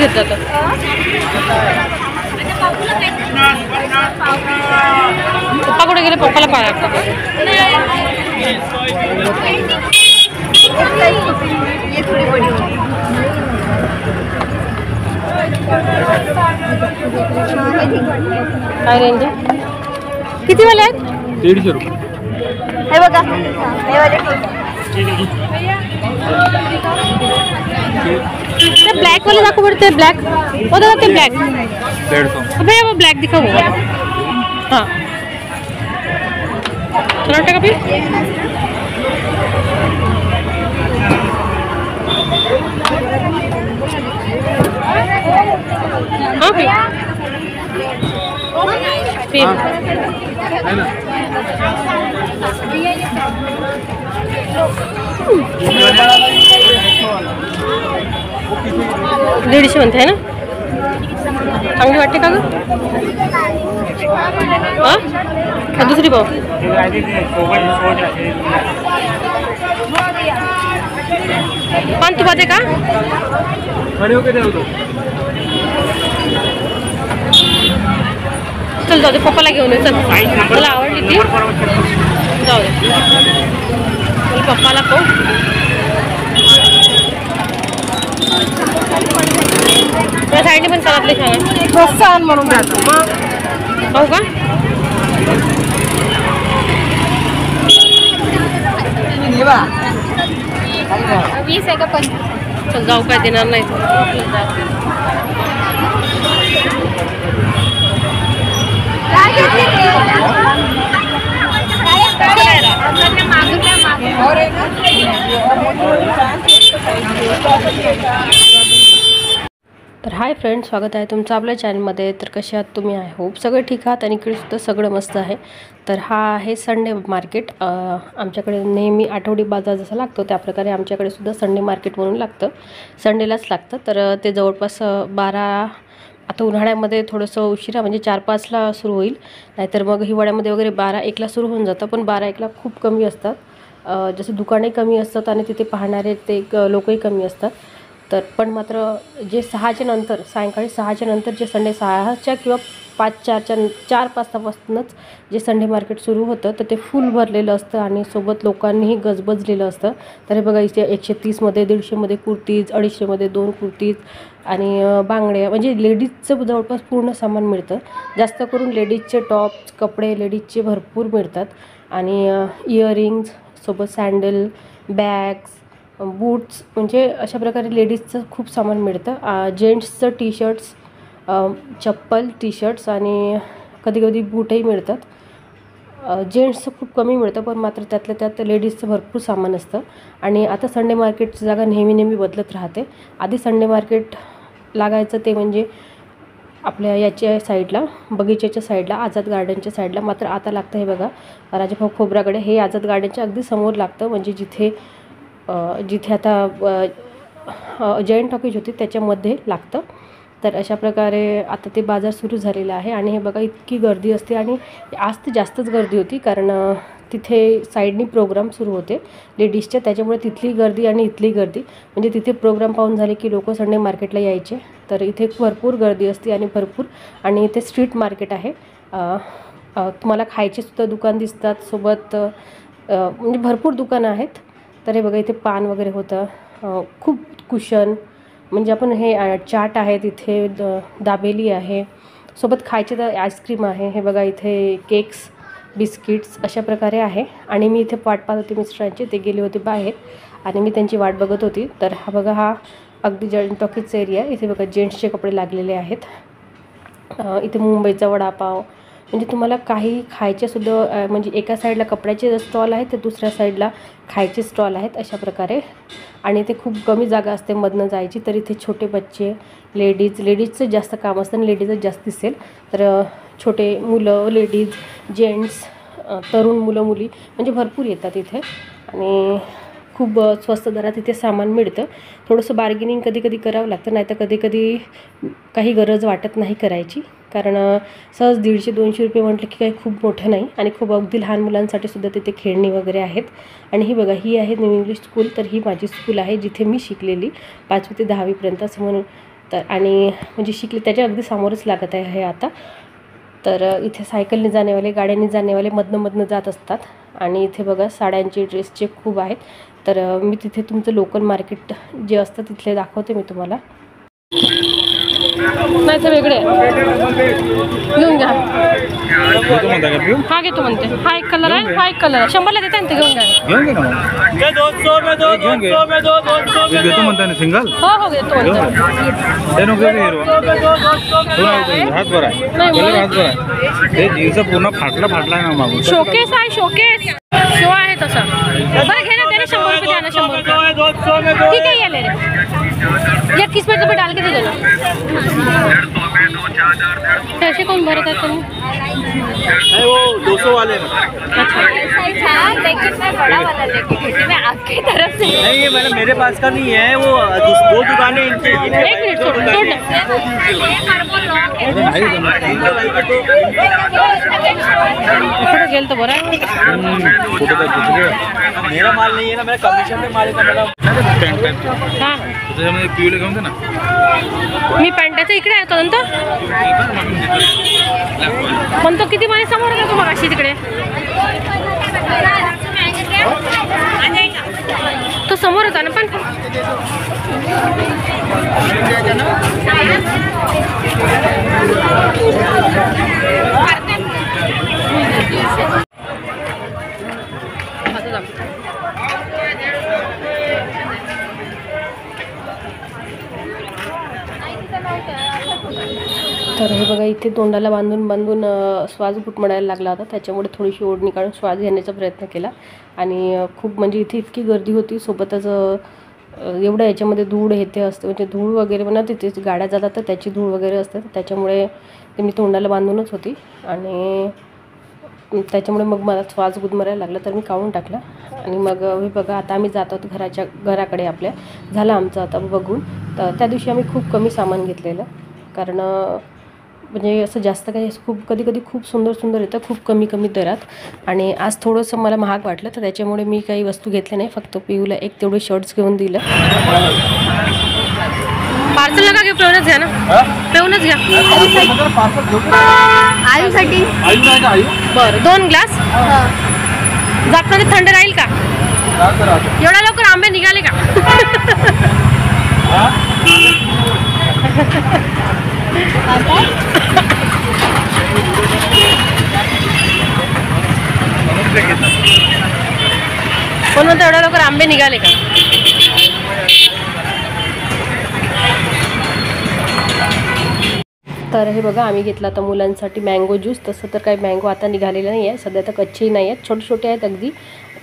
घेत जातं. पप्पा कुठे गेले? पप्पाला पाया काय रेंज आहे? किती वाले आहेत? 150 रुपये. हे बघा ते ब्लॅक वाले दाखव बरं. ते ब्लॅक दादा, ते ब्लॅक 150. भैया वो ब्लॅक दिखाओ. हाँ चलो का भी हाँ भैया दीडशे म्हणते आहे ना. चांगली वाटते का ग? हां दुसरी पाव पान तुपाचे का? चल जाऊ दे, पप्पाला घेऊन ये. चल मला आवडली ती, जाऊ दे. चल पप्पाला पाहू. त्या साईडने पण चालतले छान प्रोत्साहन म्हणून राहतं. हो का? वीस आहे का? पण चल जाऊ, काय देणार नाही. तर हाय फ्रेंड्स, स्वागत आहे तुमचं आपल्या चॅनलमध्ये. तर कसे आहात तुम्ही? आय होप सगळे ठीक आहात आणि इकडे सुद्धा सगळं मस्त आहे. तर हा आहे संडे मार्केट. आमच्याकडे नेहमी आठवडी बाजार जसा लागतो त्याप्रकारे आमच्याकडे सुद्धा संडे मार्केट म्हणून लागतं, संडेलाच लागतं. तर ते जवळपास 12, आता उन्हाळ्यामध्ये थोडंसं उशिरा म्हणजे 4-5ला सुरू होईल, नाहीतर मग हिवाळ्यामध्ये वगैरे 12-1ला सुरू होऊन जातं. पण 12-1ला खूप कमी असतात, जसं दुकाने कमी असतात आणि तिथे पाहणारे ते लोकही कमी असतात. तर पण मात्र जे 6च्या नंतर, सायंकाळी 6च्या नंतर जे संडे 6च्या किंवा 4-5 वाजतापासूनच जे संडे मार्केट सुरू होतं तर ते फुल भरलेलं असतं आणि सोबत लोकांनीही गजबजलेलं असतं. तर हे बघा, इथे 130मध्ये, 150मध्ये कुर्तीज, 250मध्ये 2 कुर्तीज आणि बांगड्या, म्हणजे लेडीजचं जवळपास पूर्ण सामान मिळतं. जास्त करून लेडीजचे टॉप्स, कपडे लेडीजचे भरपूर मिळतात आणि इयरिंग्ज सोबत सँडल, बॅग्स, बूट्स, म्हणजे अशा प्रकारे लेडीजचं खूप सामान मिळतं. जेंट्सचं टी शर्ट्स, चप्पल, टी शर्ट्स आणि कधी बूटही मिळतात. जेंट्सचं खूप कमी मिळतं, पण मात्र त्यातल्या त्यात लेडीजचं भरपूर सामान असतं. आणि आता संडे मार्केटची जागा नेहमी बदलत राहते. आधी संडे मार्केट लागायचं ते म्हणजे आपल्या याच्या साईडला, बगीच्याच्या साईडला, आझाद गार्डनच्या साईडला. मात्र आता लागतं हे बघा, राजाभाऊ खोबराकडे. हे आझाद गार्डनच्या अगदी समोर लागतं, म्हणजे जिथे आता जैन टॉकीज होती त्याच्यामध्ये लागतं. तर अशा प्रकारे आता ते बाजार सुरू झालेला आहे. आणि हे बघा, इतकी गर्दी असते आणि आज तर जास्तच गर्दी होती, कारण तिथे साईडनी प्रोग्राम सुरू होते लेडीजच्या, त्याच्यामुळे तिथली गर्दी आणि इथली गर्दी, म्हणजे तिथे प्रोग्राम पाहून झाले की लोक संडे मार्केटला यायचे. तर इथे भरपूर गर्दी असते आणि आणि इथे स्ट्रीट मार्केट आहे. तुम्हाला खायचे सुद्धा दुकान दिसतात, सोबत म्हणजे भरपूर दुकानं आहेत. तर हे बघा, इथे पान वगैरे होतं, खूप कुशन, म्हणजे आपण हे चाट आहे तिथे, दाबेली आहे, सोबत खायचे तर आईस्क्रीम आहे. हे बघा, इथे केक्स, बिस्किट्स अशा प्रकारे आहे. आणि मी इथे वाट पाहत होती मिस्टरांची, ते गेले होते बाहेर आणि मी त्यांची वाट बघत होती. तर हा बघा, हा अगदी जैन टॉकीजचा एरिया. इथे बघा जेंट्सचे कपडे लागलेले आहेत. इथे मुंबईचा वडापाव, म्हणजे तुम्हाला काही खायचेसुद्धा, म्हणजे एका साईडला कपड्याचे स्टॉल आहेत तर दुसऱ्या साईडला खायचे स्टॉल आहेत अशा प्रकारे. आणि ते खूप कमी जागा असते मधनं जायची. तर इथे छोटे बच्चे, लेडीजचं जास्त काम असतं आणि लेडीजच जास्त दिसेल. तर छोटे मुलं, लेडीज, जेंट्स, तरुण मुलं मुली, म्हणजे भरपूर येतात इथे. आणि खूप स्वस्त दरात इथे सामान मिळतं. थोडंसं बार्गेनिंग कधी करावं लागतं, नाही तर कधी काही गरज वाटत नाही करायची, कारण सहज 150-200 रुपये म्हटलं की काही खूप मोठं नाही. आणि खूप अगदी लहान मुलांसाठी सुद्धा तिथे खेळणी वगैरे आहेत. आणि ही बघा, ही आहे न्यू इंग्लिश स्कूल. तर ही माझी स्कूल आहे जिथे मी शिकलेली 5वी ते 10वीपर्यंत. असं म्हणून तर आणि म्हणजे शिकले त्याच्या अगदी समोरच लागत आहे हे आता. तर इथे सायकलने जाणेवाले, गाड्यांनी जाणेवाले मधनं जात असतात. आणि इथे बघा साड्यांचे, ड्रेसचे खूप आहेत. तर मी तिथे तुमचं लोकल मार्केट जे असतं तिथले दाखवते मी तुम्हाला. नाही तर वेगळे घेऊन घ्या. हा घेतो म्हणते. हा एक कलर आहे, हा एक कलर आहे. 100ला देते ना ते, घेऊन घ्या. घेतो म्हणता ना सिंगल. हो घेतो हात बरा आहे, जीन्स पूर्ण फाटला आहे ना मागून. शोकेस आहे, शोकेस शो आहे तसा. बरं घे ना, त्याने 100 रुपये द्या ना. 100 रुपये ठीक है, ये ले रे. 21 रुपये डाल के दे देना. पैसे कौन भरत है तुम? वो 200 वाले में. लेकिन मैं बड़ा वाला लेके गई थी, मैं आपकी तरफ से. नहीं, ये मैंने मेरे पास का नहीं है, वो 2 दुकानें इनके. एक मिनट छोड़. गेल तो बरा. मेरा माल नहीं है ना, मेरा कमीशन में माल है. हां त्याच्यामध्ये पिवळे घेऊन दे ना. मी पॅन्टाचं इकडे आहे तो नंतर. पण तो किती महिने समोर होता तुम्हाला अशी तिकडे. तो समोर होता ना पण. तर हे बघा इथे तोंडाला बांधून श्वास घुटमळायला लागला होता. त्याच्यामुळे थोडीशी ओढणी काढून श्वास घेण्याचा प्रयत्न केला. आणि खूप म्हणजे इथे इतकी गर्दी होती. सोबतच एवढं याच्यामध्ये धूळ हे ते असते, म्हणजे धूळ वगैरे पण तिथे गाड्या जातात तर त्याची धूळ वगैरे असते. त्याच्यामुळे ते मी तोंडाला बांधूनच होती. आणि त्याच्यामुळे मग मला श्वास गुदमरायला लागला, तर मी काढून टाकला. आणि मग हे बघा आता आम्ही जात आहोत घराकडे आपल्या. झालं आमचं आता बघून. तर त्या दिवशी आम्ही खूप कमी सामान घेतलेलं, कारण म्हणजे असं जास्त काही खूप कधी खूप सुंदर येतं, खूप कमी दरात. आणि आज थोडंसं मला महाग वाटलं, तर त्याच्यामुळे मी काही वस्तू घेतल्या नाही. फक्त पिऊला एक तेवढे शर्ट्स घेऊन दिलं. पार्सल नका घेऊ, पेऊनच घ्या ना. पेऊनच घ्या आयुसाठी. बरं 2 ग्लास. जाताना थंड राहील का? एवढा लवकर आंबे निघाले का? पण म्हणतो एवढ्या लवकर आंबे निघाले का? तर हे बघा आम्ही घेतला आता मुलांसाठी मँगो ज्यूस. तसं तर काही मँगो आता निघालेलं नाही आहे सध्या, तर कच्चेही नाही आहेत, छोटे आहेत अगदी.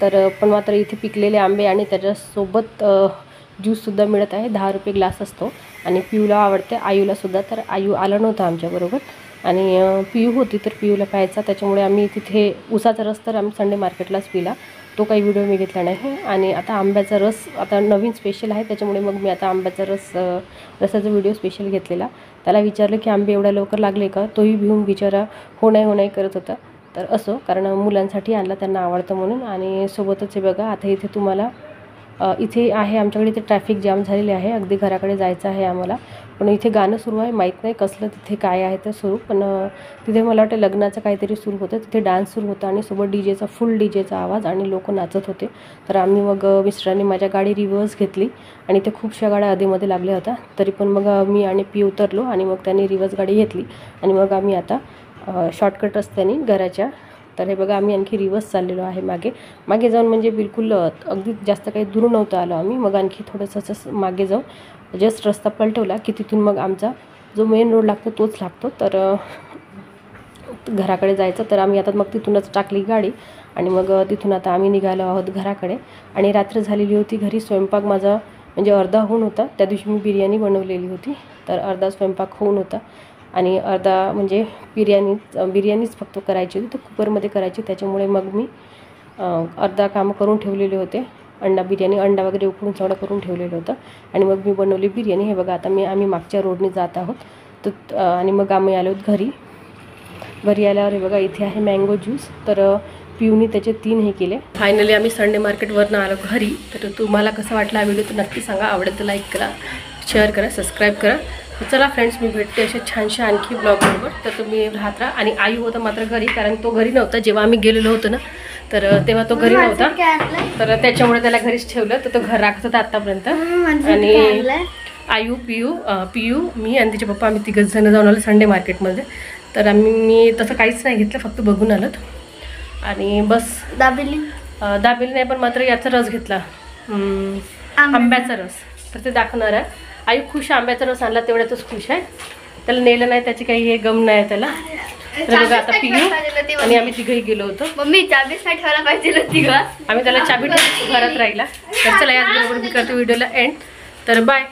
तर पण मात्र इथे पिकलेले आंबे आणि त्याच्यासोबत ज्यूससुद्धा मिळत आहे. 10 रुपये ग्लास असतो. आणि पियूला आवडते, आयूलासुद्धा. तर आयू आला नव्हता आमच्याबरोबर, आणि पियू होती तर पियूला प्यायचा. त्याच्यामुळे आम्ही तिथे उसाचा रस तर आम्ही संडे मार्केटलाच पिला, तो काही व्हिडिओ मी घेतला नाही. आणि आता आंब्याचा रस आता नवीन स्पेशल आहे, त्याच्यामुळे मग मी आता आंब्याचा रसाचा व्हिडिओ स्पेशल घेतलेला. त्याला विचारलं की आंबे एवढ्या लवकर लागले का? तोही भिवून बिचारा हो नाही करत होता. तर असो, कारण मुलांसाठी आणला, त्यांना आवडतं म्हणून. आणि सोबतच हे बघा आता इथे तुम्हाला इथे आहे आमच्याकडे इथे ट्रॅफिक जाम झालेली आहे. अगदी घराकडे जायचं आहे आम्हाला, पण इथे गाणं सुरू आहे. माहीत नाही कसलं तिथे काय आहे ते सुरू, पण तिथे मला वाटतं लग्नाचं काहीतरी सुरू होतं. तिथे डान्स सुरू होता आणि सोबत फुल डीजेचा आवाज आणि लोक नाचत होते. तर आम्ही मग मिस्टरांनी माझ्या गाडी रिव्हर्स घेतली आणि ते खूपशा गाड्या आधीमध्ये लागल्या होत्या. तरी पण मग मी आणि पी उतरलो आणि मग त्यांनी रिव्हर्स गाडी घेतली आणि मग आम्ही आता शॉर्टकट रस्त्याने घराच्या. तर हे बघा आम्ही आणखी रिव्हर्स चाललेलो आहे मागे जाऊन, म्हणजे बिलकुल अगदी जास्त काही दूर नव्हतं आलो आम्ही. मग आणखी थोडंसं मागे जाऊन जस्ट रस्ता पलटवला की तिथून मग आमचा जो मेन रोड लागतो तोच लागतो. तर घराकडे जायचं, तर आम्ही आता मग तिथूनच टाकली गाडी आणि मग तिथून आता आम्ही निघालो आहोत घराकडे. आणि रात्र झालेली होती, घरी स्वयंपाक माझा म्हणजे अर्धा होऊन होता. त्या दिवशी मी बिर्याणी बनवलेली होती, तर अर्धा स्वयंपाक होऊन होता आणि अर्धा म्हणजे बिर्याणीच फक्त करायची होती, तर कुकरमध्ये करायची. त्याच्यामुळे मग मी अर्धा कामं करून ठेवलेले होते. अंडा वगैरे उकडून सगळं करून ठेवलेलं होतं आणि मग मी बनवली बिर्याणी. हे बघा आता आम्ही मागच्या रोडने जात आहोत. तर आणि मग आम्ही आलो घरी आल्यावर हे बघा इथे आहे मँगो ज्यूस. तर पिऊनी त्याचे 3 हे केले. फायनली आम्ही संडे मार्केटवरनं आलो घरी. तर तुम्हाला कसा वाटला हा व्हिडिओ तर नक्की सांगा. आवडेल तर लाईक करा, शेअर करा, सबस्क्राईब करा चला फ्रेंड्स, मी भेटते असे छानशा आणखी ब्लॉगबरोबर. तर तुम्ही राहत राहा. आणि आयू होता मात्र घरी, कारण तो घरी नव्हता जेव्हा आम्ही गेलेलो होतो ना, तर तेव्हा तो घरी नव्हता. तर त्याच्यामुळे त्याला घरीच ठेवलं. तर तो घर राखत होता आत्तापर्यंत. आणि आयू, पियू, मी आणि तिचे पप्पा, आम्ही तिघच जण जाऊन आलो संडे मार्केटमध्ये. तर मी तसं काहीच नाही घेतलं, फक्त बघून आलं. आणि बस दाबेली नाही, पण मात्र याचा रस घेतला, आंब्याचा रस. तर ते दाखवणार आहे. आई खुश, आंब्याचा रस आणला तेवढ्यातच खुश आहे. त्याला नेलं नाही, त्याची काही हे गम नाही त्याला. तर बघा आता पियू आणि आम्ही तिघही गेलो होतो. मम्मी चाबीच नाही ठेवायला पाहिजे तिघ. आम्ही त्याला चाबी ठेवून घरात राहिला. तर चला, याचबरोबर मी करते व्हिडिओला एंड. तर बाय.